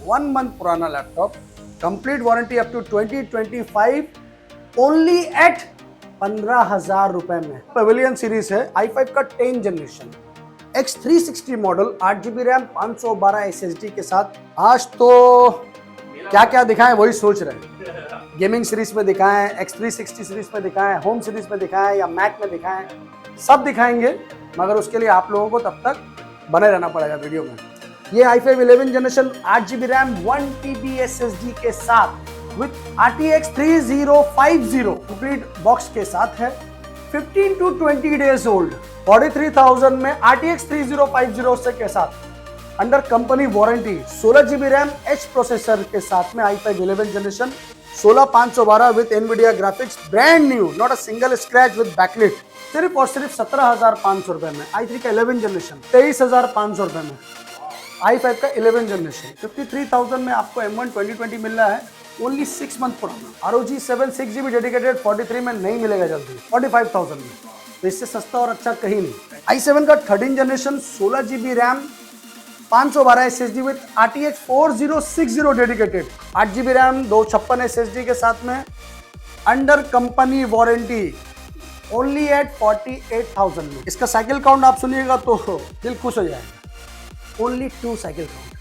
1 month पुराना laptop, complete warranty up to 2025, only at 15,000 रुपए में। पेविलियन सीरीज है, i5 का 10 generation, X360 model, 8GB RAM, 512 SSD के साथ। आज तो क्या क्या दिखाएं वही सोच रहे हैं। गेमिंग सीरीज में दिखाएं, X360 सीरीज में दिखाएं, होम सीरीज में दिखाएं या मैक में दिखाएं, सब दिखाएंगे, मगर उसके लिए आप लोगों को तब तक बने रहना पड़ेगा वीडियो में। ये i5 11 generation 8GB RAM 1TB SSD के साथ विद RTX 3050 कंप्लीट बॉक्स के साथ है। 15 to 20 डेज ओल्ड, 43,000 में RTX 3050 के साथ under company warranty. 16GB RAM H processor के साथ में i5 11 generation 16512 with Nvidia graphics, brand new, not a single scratch with backlit, सिर्फ और सिर्फ 17,500 रुपए में। i3 का 11 जनरेशन 23,500 रुपए में। i5 का 11 जनरेशन 53,000 में आपको M1 2020 मिल रहा है, ओनली 6 मंथ पुराना। ROG 7 6GB डेडिकेटेड 43 में नहीं मिलेगा जल्दी, 45,000 में, तो इससे सस्ता और अच्छा कहीं नहीं। i7 का 13 generation 16GB RAM, 512 SSD with RTX 4060 dedicated, 8GB RAM, 256 SSD के साथ में under company warranty, only at 48,000 में। इसका साइकिल काउंट आप सुनिएगा तो दिल खुश हो जाएगा, ओनली 2 साइकिल काउंट।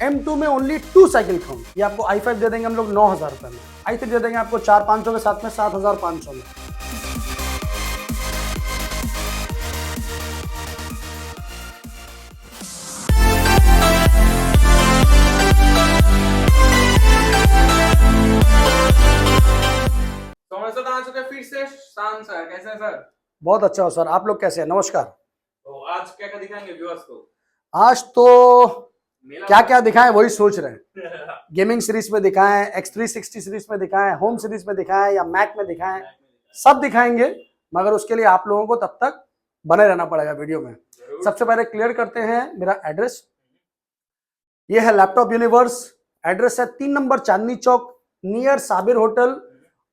M2 में ओनली 2 साइकिल काउंट। ये आपको i5 दे देंगे हम लोग 9,000 रुपए में, i3 दे देंगे आपको 4,500 के साथ में 7,500 में। फिर से शान सर, कैसे हैं सर? बहुत अच्छा हो सर, आप लोग कैसे हैं? नमस्कार। तो आज क्या क्या दिखाएंगे व्यूअर्स को? आज तो क्या क्या दिखाएं वही सोच रहे हैं। गेमिंग सीरीज में दिखाएं, X360 सीरीज में दिखाएं, होम सीरीज में दिखाएं या मैक में दिखाएं, सब दिखाएंगे, मगर उसके लिए आप लोगों को तब तक बने रहना पड़ेगा वीडियो में। सबसे पहले क्लियर करते हैं मेरा एड्रेस। ये है लैपटॉप यूनिवर्स। एड्रेस है 3 number Chandni Chowk, near Sabir hotel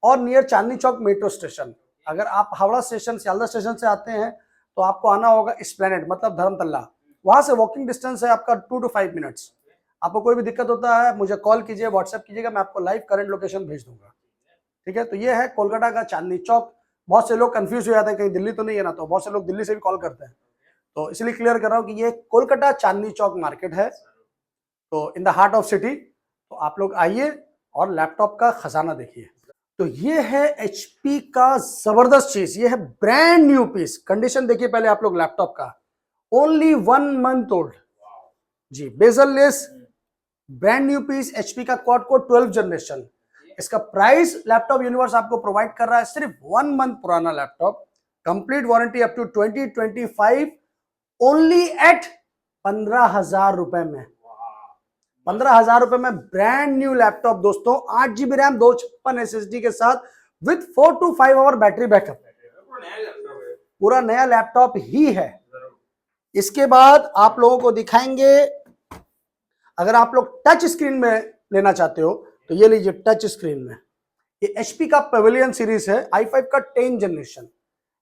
और near Chandni Chowk metro station. अगर आप हावड़ा स्टेशन, सियालदह स्टेशन से आते हैं तो आपको आना होगा एस्प्लेनेड, मतलब धर्मतल्ला, वहां से वॉकिंग डिस्टेंस है आपका 2 to 5 मिनट्स। आपको कोई भी दिक्कत होता है मुझे कॉल कीजिए, व्हाट्सएप कीजिएगा, मैं आपको लाइव करंट लोकेशन भेज दूंगा, ठीक है। तो ये है कोलकाता का चांदनी चौक। बहुत से लोग कंफ्यूज हो जाते हैं कहीं दिल्ली तो नहीं है ना, तो बहुत से लोग दिल्ली से भी कॉल करते हैं, तो इसलिए क्लियर कर रहा हूँ कि ये कोलकाता चांदनी चौक मार्केट है, तो in the heart of city. तो आप लोग आइए और लैपटॉप का खजाना देखिए। तो ये है HP का जबरदस्त चीज, ये है ब्रांड न्यू पीस। कंडीशन देखिए पहले आप लोग लैपटॉप का, ओनली 1 मंथ ओल्ड जी, bezel less, brand new piece, HP का क्वाड कोर 12 जनरेशन। इसका प्राइस लैपटॉप यूनिवर्स आपको प्रोवाइड कर रहा है सिर्फ 1 मंथ पुराना laptop, complete warranty up to 2025, only at 15,000 रुपए में। 15,000 रुपए में ब्रांड न्यू लैपटॉप दोस्तों, 8GB रैम, 256 SSD के साथ with 4 to 5 our battery backup. पूरा नया लैपटॉप ही है। इसके बाद आप लोगों को दिखाएंगे, अगर आप लोग टच स्क्रीन में लेना चाहते हो तो ये लीजिए टच स्क्रीन में। ये HP का पेविलियन सीरीज है, i5 का 10 generation,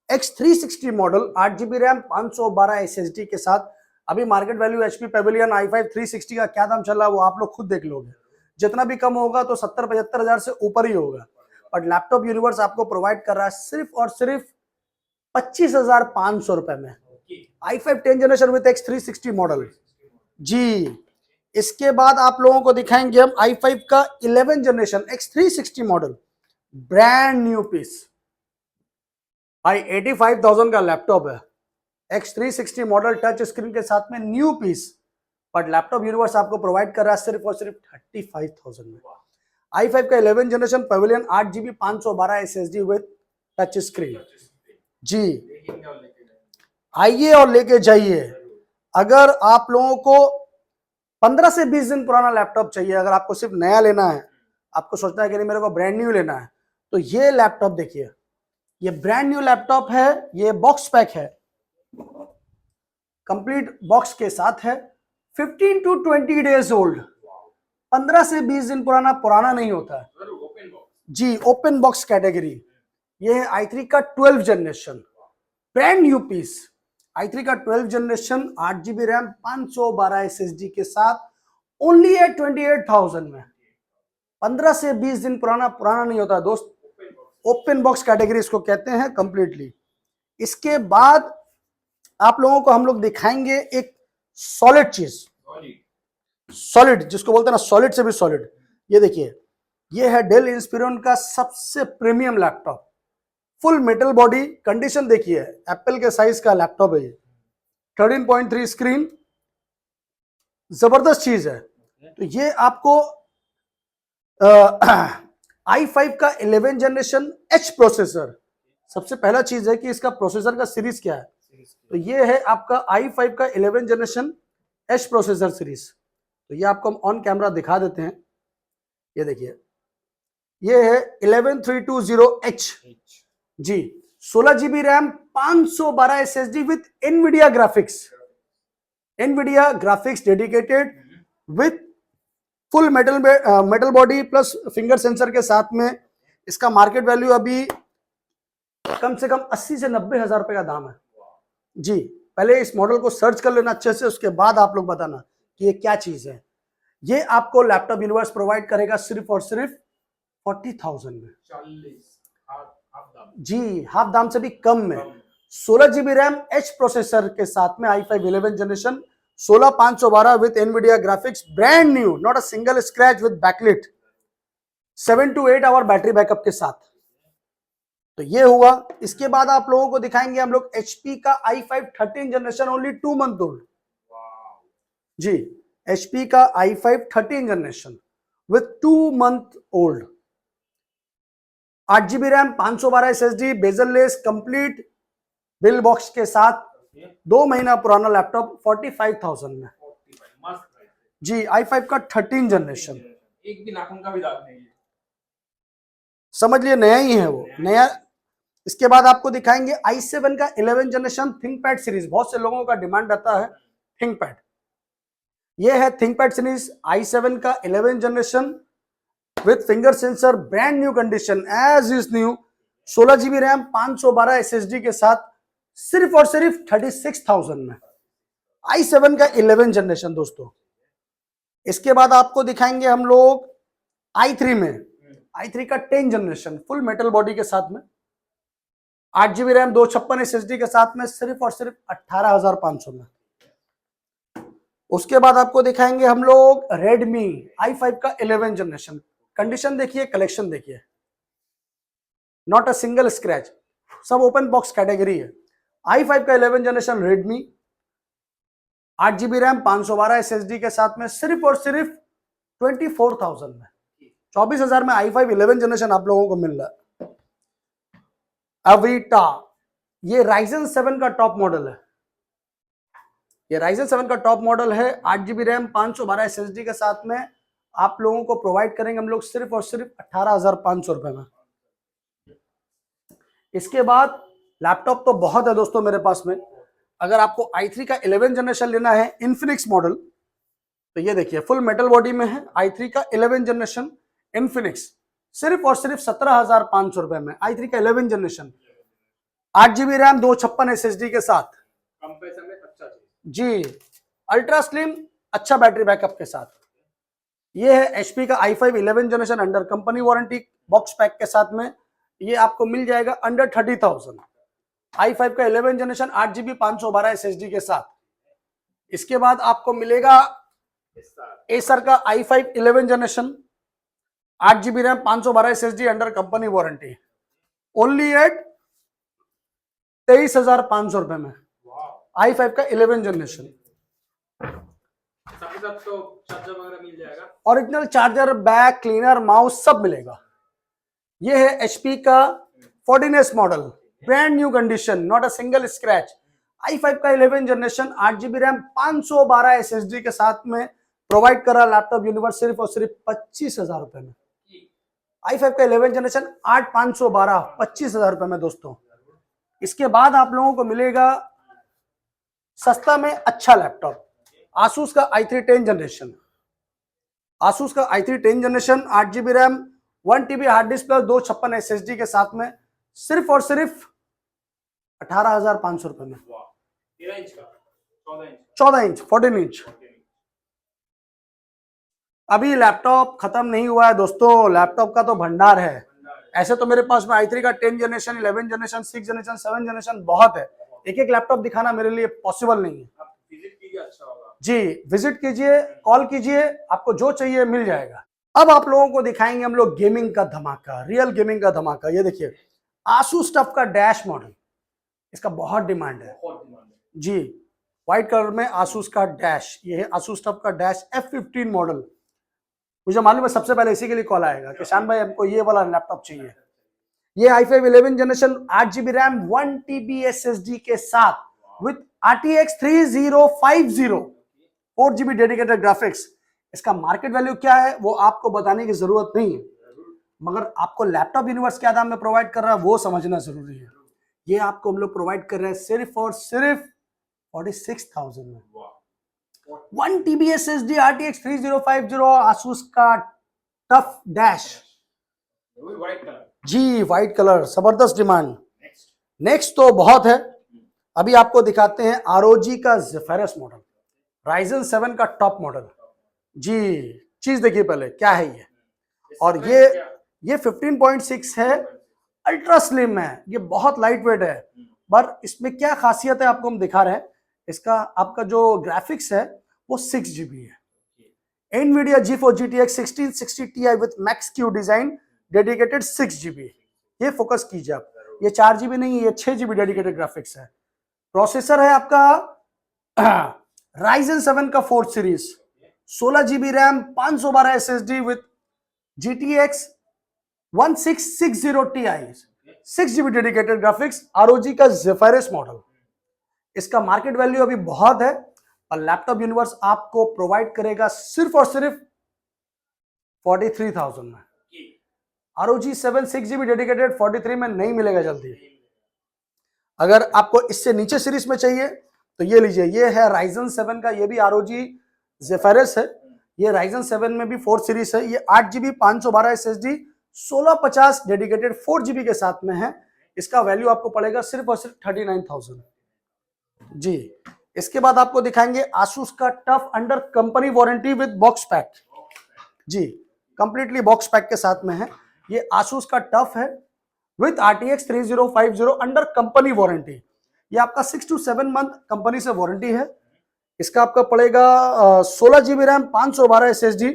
X360 model, 8GB RAM, 512 SSD के साथ। अभी market value HP Pavilion i5 360 का क्या दाम चल रहा है वो आप लोग खुद देख लोगे, जितना भी कम होगा तो 70-75 हजार से ऊपर ही होगा। और लैपटॉप यूनिवर्स आपको प्रोवाइड कर रहा है सिर्फ और सिर्फ 25,500 रुपए में, i5 10 generation with X360 model जी। इसके बाद आप लोगों को दिखाएंगे हम i5 का 11 generation X360 model, brand new piece. भाई 85,000 का लैपटॉप है, X360 मॉडल टच स्क्रीन के साथ में new piece, but laptop universe आपको प्रोवाइड कर रहा है सिर्फ और सिर्फ 35,000 में। i5 का 11 generation pavilion 8GB 512 SSD with touch screen जी। आइए और लेके जाइए। अगर आप लोगों को 15 से 20 दिन पुराना लैपटॉप चाहिए, अगर आपको सिर्फ नया लेना है, आपको सोचना है कि नहीं मेरे को ब्रांड न्यू लेना है, तो ये लैपटॉप देखिए, ये ब्रांड न्यू लैपटॉप है, ये बॉक्स पैक है, कंप्लीट बॉक्स के साथ है, 15 to 20 डेज ओल्ड, 15 से 20 दिन पुराना नहीं होता है जी, ओपन बॉक्स कैटेगरी। ये है i3 का 12 generation, brand new piece, i3 का 12 जनरेशन, 8GB रैम, 512 SSD के साथ, ओनली एट 28,000 में। 15 से 20 दिन पुराना नहीं होता दोस्त। ओपन बॉक्स कैटेगरी इसको कहते हैं कंप्लीटली। इसके बाद आप लोगों को हम लोग दिखाएंगे एक सॉलिड चीज, सॉलिड जिसको बोलते हैं ना, सॉलिड से भी सॉलिड। ये देखिए, ये है डेल इंस्पिरॉन का सबसे premium laptop, full metal body. Condition देखिए, एप्पल के साइज का लैपटॉप है ये। 13.3 स्क्रीन, जबरदस्त चीज है। तो ये आपको i5 का 11 जनरेशन एच प्रोसेसर। सबसे पहला चीज है कि इसका प्रोसेसर का सीरीज क्या है। तो ये है आपका i5 का 11 जनरेशन एच प्रोसेसर सीरीज। तो ये आपको हम ऑन कैमरा दिखा देते हैं। ये देखिए, ये है 11320H जी, 16 GB RAM, 512 SSD with Nvidia graphics dedicated with full metal body plus finger sensor के साथ में। इसका मार्केट वैल्यू अभी कम से कम 80 से 90 हजार रुपए का दाम है जी। पहले इस मॉडल को सर्च कर लेना अच्छे से, उसके बाद आप लोग बताना कि ये क्या चीज है। ये आपको लैपटॉप यूनिवर्स प्रोवाइड करेगा सिर्फ और सिर्फ 40,000 में। 40 जी, हाफ दाम से भी कम में। 16 GB रैम एच प्रोसेसर के साथ में i5 11 generation, 16512 with Nvidia graphics, brand new, not a single scratch with backlit, 7 to 8 our battery backup के साथ। तो ये हुआ। इसके बाद आप लोगों को दिखाएंगे हम लोग HP का i5 13 generation, only 2 month old जी। HP का i5 13 generation with 2 month old, 8 GB RAM, 512 SSD, bezelless, complete bill box के साथ, 2 महीना पुराना लैपटॉप, 45,000 में जी। i5 का 13 जनरेशन, एक भी नाखून का भी दाग नहीं है, समझ लिए नया ही है वो, नया। इसके बाद आपको दिखाएंगे i7 का 11 जनरेशन थिंकपैड सीरीज। बहुत से लोगों का डिमांड रहता है थिंकपैड। ये है थिंकपैड सीरीज i7 का 11 generation with finger sensor, brand new condition, as is new, 16 GB RAM, 512 SSD के साथ, सिर्फ और सिर्फ 36,000 में। i7 का 11 जनरेशन दोस्तों। इसके बाद आपको दिखाएंगे हम लोग i3 में, i3 का 10 जनरेशन, फुल मेटल बॉडी के साथ में, 8 GB रैम, 256 SSD के साथ में, सिर्फ और सिर्फ 18,500 में। उसके बाद आपको दिखाएंगे हम लोग Redmi i5 का 11 जनरेशन। कंडीशन देखिए, कलेक्शन देखिए, नॉट अ सिंगल स्क्रैच, सब ओपन बॉक्स कैटेगरी है। i5 का 11 generation Redmi, 8 GB RAM, 512 SSD के साथ में, सिर्फ और सिर्फ 24,000 में। 24,000 में i5 11 जनरेशन आप लोगों को मिल रहा है। अवीटा, ये Ryzen 7 का टॉप मॉडल है। ये Ryzen 7 का टॉप मॉडल है, 8 GB रैम, 512 SSD के साथ में आप लोगों को प्रोवाइड करेंगे हम लोग सिर्फ और सिर्फ 18,500 रुपए में। इसके बाद लैपटॉप तो बहुत है दोस्तों मेरे पास में। अगर आपको i3 का 11 जनरेशन लेना है, इन्फिनिक्स मॉडल, तो ये देखिए फुल मेटल बॉडी में है, i3 का 11 जनरेशन इन्फिनिक्स, सिर्फ और सिर्फ 17,500 रुपए में। i3 का 11 जनरेशन, 8 GB रैम, 256 SSD के साथ, कम पैसे में अच्छा चीज जी, अल्ट्रा स्लिम, अच्छा बैटरी बैकअप के साथ। ये है HP का i5 11 generation under company warranty box pack के साथ में। ये आपको मिल जाएगा अंडर 30,000। i5 का 11 जनरेशन, 8 GB, 512 SSD के साथ। इसके बाद आपको मिलेगा एसर का i5 11 generation, 8 GB RAM, 512 SSD under company warranty, only at 23,500 रुपए में। i5 का 11 जनरेशन, साथ ही साथ तो चार्जर वगैरह मिल जाएगा, original charger, back cleaner, mouse सब मिलेगा। ये है HP का 14S model, brand new condition, not a single scratch, i5 का 11 जनरेशन, 8 GB रैम, 512 SSD के साथ में प्रोवाइड कर रहा लैपटॉप यूनिवर्स सिर्फ और सिर्फ 25,000 रुपए में। i5 का 11 जनरेशन 8,512, 25,000 रुपए में दोस्तों। इसके बाद आप लोगों को मिलेगा सस्ता में अच्छा लैपटॉप, Asus का i3 10 जनरेशन, Asus का i3 10 generation, 8 GB RAM, 1 TB hard disk plus 256 SSD के साथ में, सिर्फ और सिर्फ 18,500 रुपए में। 13 इंच का, 14 इंच, 14 इंच, 14 इंच। अभी लैपटॉप खत्म नहीं हुआ है दोस्तों, लैपटॉप का तो भंडार है। ऐसे तो मेरे पास में i3 का 10 जनरेशन, 11 जनरेशन, 6 जनरेशन, 7 जनरेशन बहुत है। एक एक लैपटॉप दिखाना मेरे लिए पॉसिबल नहीं है। आप विजिट कीजिए, अच्छा होगा। जी, विजिट कीजिए, कॉल कीजिए, आपको जो चाहिए मिल जाएगा। अब आप लोगों को दिखाएंगे हम लोग गेमिंग का धमाका, रियल गेमिंग का धमाका। ये देखिए आसूस टफ का डैश मॉडल, इसका बहुत डिमांड है जी। व्हाइट कलर में आसूस का डैश, ये है आसूस टफ का डैश F15 मॉडल। मुझे मालूम है सबसे पहले इसी के लिए कॉल आएगा कि शान भाई हमको ये वाला लैपटॉप चाहिए। ये i5 11 generation 8GB RAM 1TB SSD के साथ with RTX 3050 4GB dedicated graphics. इसका मार्केट वैल्यू क्या है वो आपको बताने की जरूरत नहीं है, मगर आपको लैपटॉप यूनिवर्स क्या दाम में प्रोवाइड कर रहा है वो समझना जरूरी है। ये आपको हम लोग प्रोवाइड कर रहे हैं सिर्फ और सिर्फ 46,000 में। 1TB SSD RTX 3050 आसूस का टफ डैश व्हाइट कलर जी, व्हाइट कलर, जबरदस्त डिमांड। नेक्स्ट तो बहुत है, अभी आपको दिखाते हैं ROG का ज़ेफिरस मॉडल, Ryzen 7 का टॉप मॉडल जी। चीज देखिए पहले क्या है ये, और ये 15.6 है, अल्ट्रा स्लिम है, ये बहुत लाइट वेट है। पर इसमें क्या खासियत है आपको हम दिखा रहे हैं। इसका आपका जो ग्राफिक्स है वो 6GB है। NVIDIA GeForce GTX 1660 Ti with Max Q design dedicated 6GB। ये फोकस कीजिए आप, ये 4GB नहीं है, ये 6GB डेडिकेटेड ग्राफिक्स है। प्रोसेसर है आपका Ryzen 7 का 4th series, 16GB RAM, 512 SSD with GTX 1660 Ti, 6GB dedicated graphics, ROG का ज़ेफिरस मॉडल। इसका मार्केट वैल्यू अभी बहुत है और लैपटॉप यूनिवर्स आपको प्रोवाइड करेगा सिर्फ और सिर्फ 43,000 में। ROG 7 6GB डेडिकेटेड 43 में नहीं मिलेगा जल्दी। अगर आपको इससे नीचे सीरीज में चाहिए तो ये लीजिए, ये है Ryzen 7 का, ये भी ROG ज़ेफिरस है। ये Ryzen 7 में भी 4th सीरीज है, ये 8GB 512 SSD 1650 डेडिकेटेड 4GB के साथ में है। इसका वैल्यू आपको पड़ेगा सिर्फ और सिर्फ 39,000 जी। इसके बाद आपको दिखाएंगे आसूस का tough under company warranty with box pack जी, कंप्लीटली बॉक्स पैक के साथ में है। ये आसूस का टफ है with RTX 3050 under company warranty. ये आपका 6 to 7 मंथ कंपनी से वारंटी है। इसका आपका पड़ेगा 16GB रैम, 512 SSD।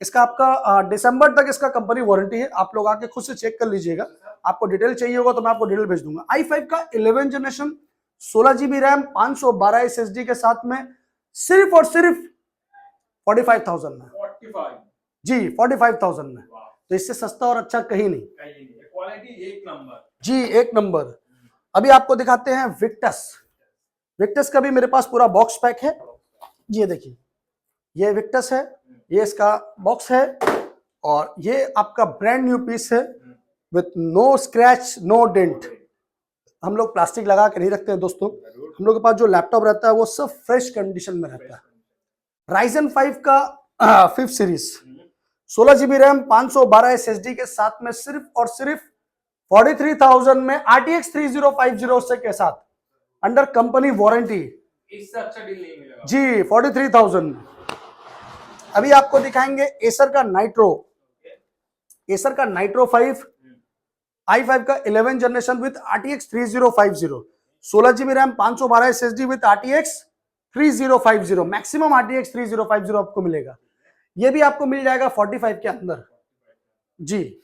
इसका आपका दिसंबर तक इसका कंपनी वारंटी है। आप लोग आके खुद से चेक कर लीजिएगा, आपको डिटेल चाहिए होगा तो मैं आपको डिटेल भेज दूंगा। i5 का 11 जनरेशन 16GB रैम, 512 SSD के साथ में सिर्फ और सिर्फ 45,000 में 45 जी, 45,000 में। तो इससे सस्ता और अच्छा कहीं नहीं, क्वालिटी एक नंबर जी, एक नंबर। अभी आपको दिखाते हैं विक्टस। विक्टस का भी मेरे पास पूरा बॉक्स पैक है। ये देखिए, ये विक्टस है, ये इसका बॉक्स है, और ये आपका ब्रांड न्यू पीस है with no scratch no dent. हम लोग प्लास्टिक लगा के नहीं रखते हैं दोस्तों, हम लोग के पास जो लैपटॉप रहता है वो सब फ्रेश कंडीशन में रहता है। Ryzen 5 का 5th series, 16GB RAM, 512 SSD के साथ में सिर्फ और सिर्फ 43,000 में RTX 3050 के साथ अंडर कंपनी वारंटी। इससे अच्छा डील नहीं मिलेगा जी, 43,000 में। अभी आपको दिखाएंगे एसर का नाइट्रो, एसर का नाइट्रो 5 i5 का 11 generation with RTX 3050, 16GB RAM, 512 SSD with RTX 3050, maximum RTX 3050 आपको मिलेगा। ये भी आपको मिल जाएगा 45 के अंदर जी।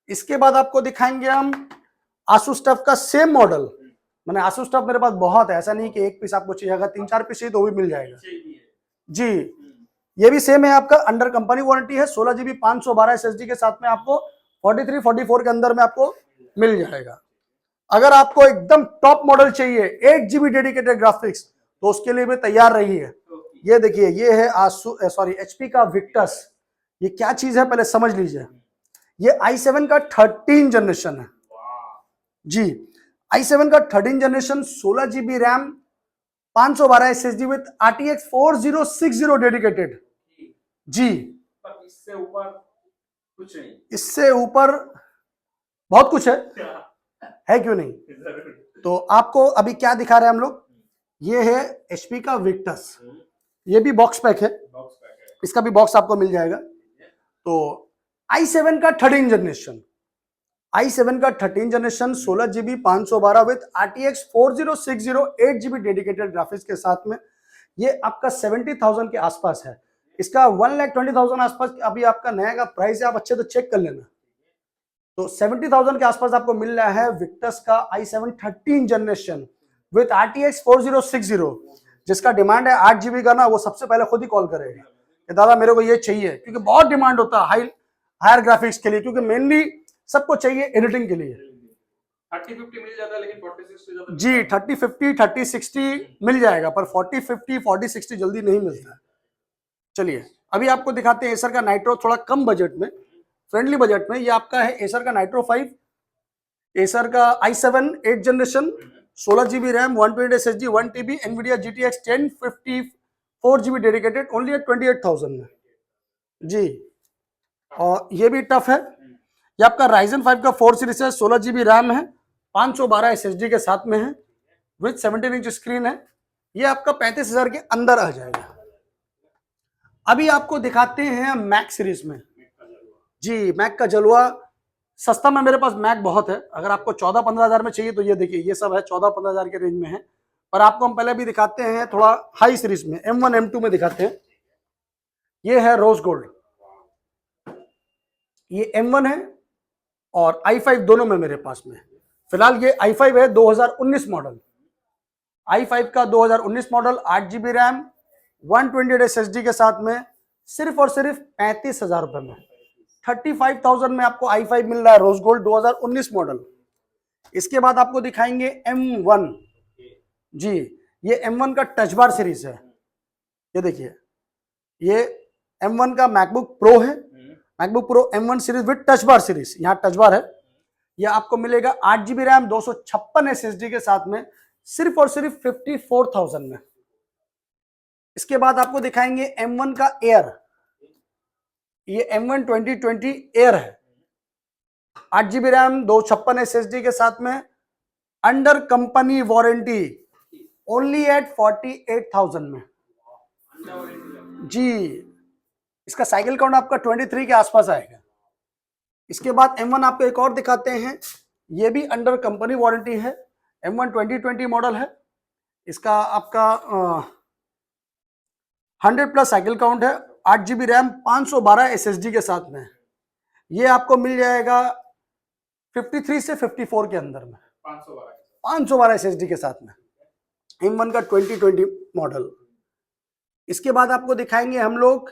इसके बाद आपको दिखाएंगे हम आसूस टफ का सेम मॉडल। मैंने आसूस टफ मेरे पास बहुत है, ऐसा नहीं कि एक पीस आपको चाहिए, अगर 3-4 पीस चाहिए तो भी मिल जाएगा जी। ये भी सेम है, आपका अंडर कंपनी वारंटी है। 16GB 512 SSD के साथ में आपको 43-44 के अंदर में आपको मिल जाएगा। अगर आपको एकदम टॉप मॉडल चाहिए 8GB डेडिकेटेड ग्राफिक्स तो उसके लिए भी तैयार रहिए। ये देखिए, ये है HP का विक्टस। ये क्या चीज है पहले समझ लीजिए। ये i7 का 13 जनरेशन है जी, i7 का 13 generation, 16GB RAM, 512 SSD with RTX 4060 dedicated जी। पर इससे ऊपर कुछ नहीं, इससे ऊपर बहुत कुछ है क्यों नहीं। तो आपको अभी क्या दिखा रहे हैं हम लोग, ये है HP का विक्टस, ये भी बॉक्स पैक है। इसका भी बॉक्स आपको मिल जाएगा। तो i7 का 13 जनरेशन, i7 का 13 generation 16GB 512 with RTX 4060 8GB dedicated graphics के साथ में, ये आपका 70,000 के आसपास है। इसका 1,20,000 आसपास अभी आपका नया का प्राइस है, आप अच्छे तो चेक कर लेना। तो 70,000 के आसपास आपको मिल रहा है विक्टस का i7 13 जनरेशन विद RTX 4060, जिसका डिमांड है 8GB का ना, वो सबसे पहले खुद ही कॉल करेगा कि दादा मेरे को ये चाहिए, क्योंकि बहुत डिमांड होता है हायर ग्राफिक्स के लिए, क्योंकि मेनली सबको चाहिए एडिटिंग के लिए। 30-50 मिल जाता है, लेकिन 40-60 ज्यादा जी 30-50 30-60 मिल जाएगा, पर 40-50 40-60 जल्दी नहीं मिलता है। चलिए अभी आपको दिखाते हैं एसर का नाइट्रो, थोड़ा कम बजट में, फ्रेंडली बजट में। ये आपका है एसर का नाइट्रो 5, एसर का i7 8 generation 16GB RAM 128 SSD 1TB NVIDIA GTX 1050 4GB dedicated, only at 28,000 में जी। और ये भी टफ है, ये आपका Ryzen 5 का 4 सीरीज है, 16GB रैम है, 512 SSD के साथ में है, विद 17 इंच स्क्रीन है। ये आपका 35,000 के अंदर आ जाएगा। अभी आपको दिखाते हैं मैक सीरीज में जी, मैक का जलवा। सस्ता में मेरे पास मैक बहुत है, अगर आपको 14-15 हज़ार में चाहिए तो ये देखिए, ये सब है 14-15 हज़ार के रेंज में है। पर आपको हम पहले भी दिखाते हैं थोड़ा हाई सीरीज में, M1 M2 में दिखाते हैं। ये है रोज गोल्ड, ये M1 है और i5 दोनों में मेरे पास में। फिलहाल ये i5 है 2019 मॉडल, i5 का 2019 मॉडल 8GB रैम 128 SSD के साथ में, सिर्फ और सिर्फ 35,000 रुपए में, 35,000 में आपको i5 मिल रहा है रोज गोल्ड 2019 मॉडल। इसके बाद आपको दिखाएंगे M1 जी, ये M1 का टच बार सीरीज है। ये देखिए, ये M1 का मैकबुक प्रो है, MacBook pro M1 series with touch bar series, यहाँ टच बार है। ये आपको मिलेगा 8GB रैम 256 SSD के साथ में, सिर्फ और सिर्फ 54,000 में। इसके बाद आपको दिखाएंगे M1 का एयर, ये M1 2020 एयर है, 8GB रैम 256 SSD के साथ में, under company warranty, only at 48,000 में जी। इसका साइकिल काउंट आपका 23 के आसपास आएगा। इसके बाद M1 आपको एक और दिखाते हैं, ये भी अंडर कंपनी वारंटी है, M1 2020 मॉडल है। इसका आपका 100+ साइकिल काउंट है, 8GB रैम 512 SSD के साथ में। ये आपको मिल जाएगा 53 से 54 के अंदर में, 512 SSD के साथ में, M1 का 2020 मॉडल। इसके बाद आपको दिखाएंगे हम लोग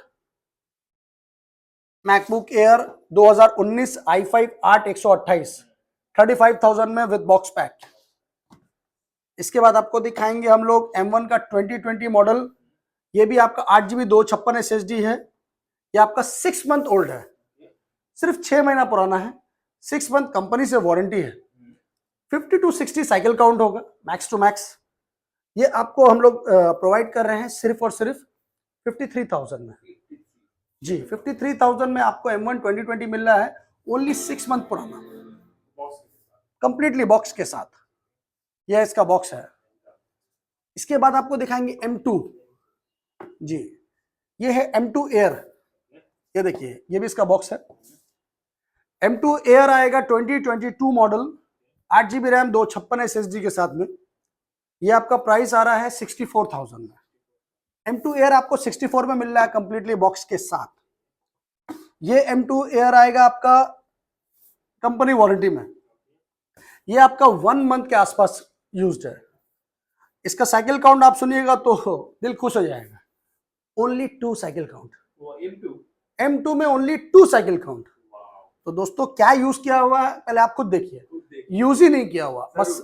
मैकबुक एयर 2019 i5 8 128 35,000 में विद बॉक्स पैक। इसके बाद आपको दिखाएंगे हम लोग M1 का 2020 मॉडल, ये भी आपका 8GB 256 SSD है। ये आपका 6 मंथ ओल्ड है, सिर्फ 6 महीना पुराना है, 6 मंथ कंपनी से वारंटी है, 50 to 60 साइकिल काउंट होगा मैक्स टू मैक्स। ये आपको हम लोग प्रोवाइड कर रहे हैं सिर्फ और सिर्फ 53,000 में जी। 53,000 में आपको M1 2020 मिल रहा है, ओनली 6 मंथ पुराना, कंप्लीटली बॉक्स के साथ। यह इसका बॉक्स है। इसके बाद आपको दिखाएंगे M2 जी, ये है M2 एयर, ये देखिए, ये भी इसका बॉक्स है। M2 एयर आएगा 2022 मॉडल, 8GB रैम 256 SSD के साथ में। ये आपका प्राइस आ रहा है 64,000 में। M2 एयर आपको 64 में मिल रहा है कंप्लीटली बॉक्स के साथ। ये M2 एयर आएगा आपका कंपनी वारंटी में, ये आपका 1 मंथ के आसपास यूज्ड है। इसका साइकिल काउंट आप सुनिएगा तो दिल खुश हो जाएगा, ओनली 2 साइकिल काउंट। M2 में ओनली 2 साइकिल काउंट। तो दोस्तों क्या यूज किया हुआ है पहले आप खुद देखिए, यूज ही नहीं किया हुआ, बस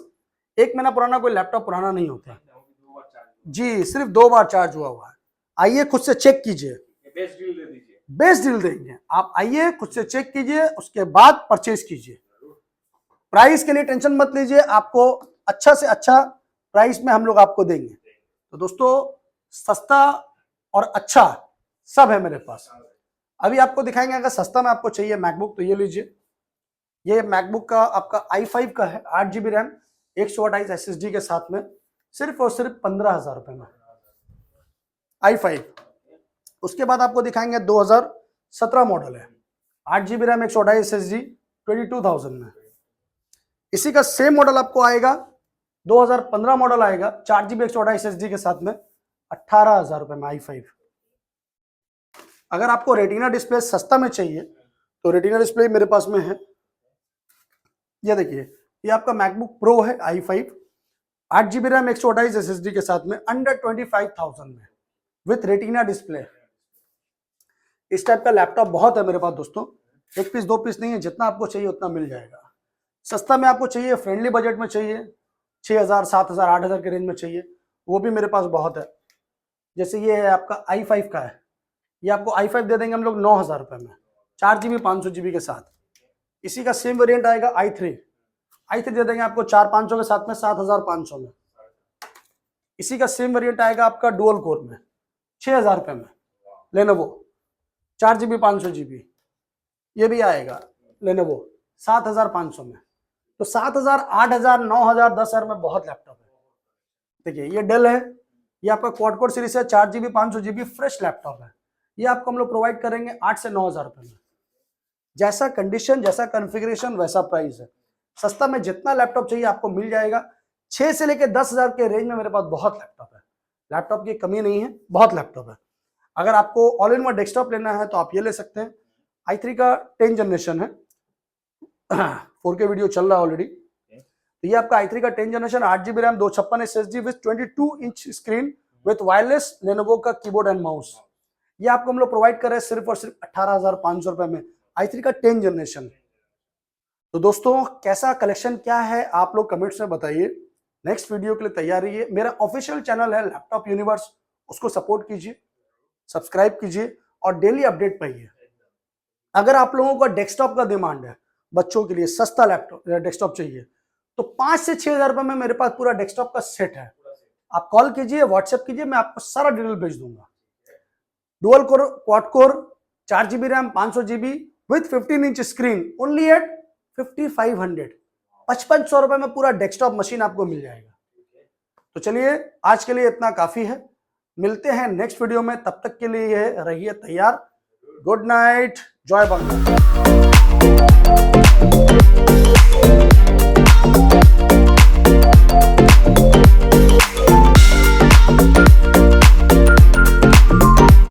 1 महीना पुराना कोई लैपटॉप पुराना नहीं होता जी, सिर्फ 2 बार चार्ज हुआ हुआ है। आइए खुद से चेक कीजिए, बेस्ट डील देंगे। आप आइए खुद से चेक कीजिए, उसके बाद परचेज कीजिए। प्राइस के लिए टेंशन मत लीजिए, आपको अच्छा से अच्छा प्राइस में हम लोग आपको देंगे। तो दोस्तों सस्ता और अच्छा सब है मेरे पास। अभी आपको दिखाएंगे, अगर सस्ता में आपको चाहिए मैकबुक तो ये लीजिए। ये मैकबुक का आपका i5 का है, 8GB रैम 128 SSD के साथ में, सिर्फ और सिर्फ 15,000 रुपए में i5। उसके बाद आपको दिखाएंगे 2017 मॉडल है, 8GB रैम 128 SSD 22,000 में। इसी का सेम मॉडल आपको आएगा 2015 मॉडल आएगा 4GB 128 SSD के साथ में 18,000 रुपए में i5। अगर आपको रेटिना डिस्प्ले सस्ता में चाहिए तो रेटिना डिस्प्ले मेरे पास में है, ये देखिए, ये आपका मैकबुक प्रो है i5, 8GB रैम 128 SSD के साथ में अंडर 25,000 में विथ रेटिना डिस्प्ले। इस टाइप का लैपटॉप बहुत है मेरे पास दोस्तों, एक पीस दो पीस नहीं है, जितना आपको चाहिए उतना मिल जाएगा। सस्ता में आपको चाहिए, फ्रेंडली बजट में चाहिए, 6,000 7,000 8,000 के रेंज में चाहिए, वो भी मेरे पास बहुत है। जैसे ये है आपका i5 का है, ये आपको i5 दे देंगे हम लोग 9,000 रुपए में, 4GB 500GB के साथ। इसी का सेम वेरिएंट आएगा i3 दे देंगे आपको 4-500 के साथ में 7,500 में। इसी का सेम वेरिएंट आएगा आपका डुअल कोर में 6,000 रुपए में, लेनोवो 4GB 500GB, ये भी आएगा लेनोवो 7,500 में। तो 7,000 8,000 9,000 10,000 में बहुत लैपटॉप है। देखिए ये डेल है, ये आपका क्वाड कोर सीरीज है, 4GB 500GB फ्रेश लैपटॉप है। ये आपको हम लोग प्रोवाइड करेंगे 8 से 9,000 रुपए में। जैसा कंडीशन, जैसा कॉन्फ़िगरेशन, वैसा प्राइस है। सस्ता में जितना लैपटॉप चाहिए आपको मिल जाएगा। 6 से लेकर 10,000 के रेंज में मेरे पास बहुत लैपटॉप है, लैपटॉप की कमी नहीं है, बहुत लैपटॉप है। अगर आपको ऑल इन वन डेस्कटॉप लेना है तो आप ये ले सकते हैं, i3 का 10 जनरेशन है, 4K वीडियो चल रहा है ऑलरेडी। तो ये आपका i3 का 10 generation, 8GB RAM 256 SSD with 22 inch screen with wireless Lenovo का कीबोर्ड एंड माउस। ये आपको हम लोग प्रोवाइड कर रहे हैं सिर्फ और सिर्फ 18,500 रुपए में, i3 का 10 जनरेशन। तो दोस्तों कैसा कलेक्शन क्या है आप लोग कमेंट्स में बताइए। नेक्स्ट वीडियो के लिए तैयार रहिए। मेरा ऑफिशियल चैनल है लैपटॉप यूनिवर्स, उसको सपोर्ट कीजिए, सब्सक्राइब कीजिए और डेली अपडेट पाइए। अगर आप लोगों का डेस्कटॉप का डिमांड है, बच्चों के लिए सस्ता लैपटॉप डेस्कटॉप चाहिए, तो 5 से 6,000 रुपए में मेरे पास पूरा डेस्कटॉप का सेट है। आप कॉल कीजिए, व्हाट्सएप कीजिए, मैं आपको सारा डिटेल भेज दूंगा। Dual core, quad core, 4GB RAM 500GB with 15 inch screen only at 5,500, 5,500 रुपए में पूरा डेस्कटॉप मशीन आपको मिल जाएगा। तो चलिए आज के लिए इतना काफी है, मिलते हैं नेक्स्ट वीडियो में, तब तक के लिए रहिए तैयार। गुड नाइट, जय बंगाल।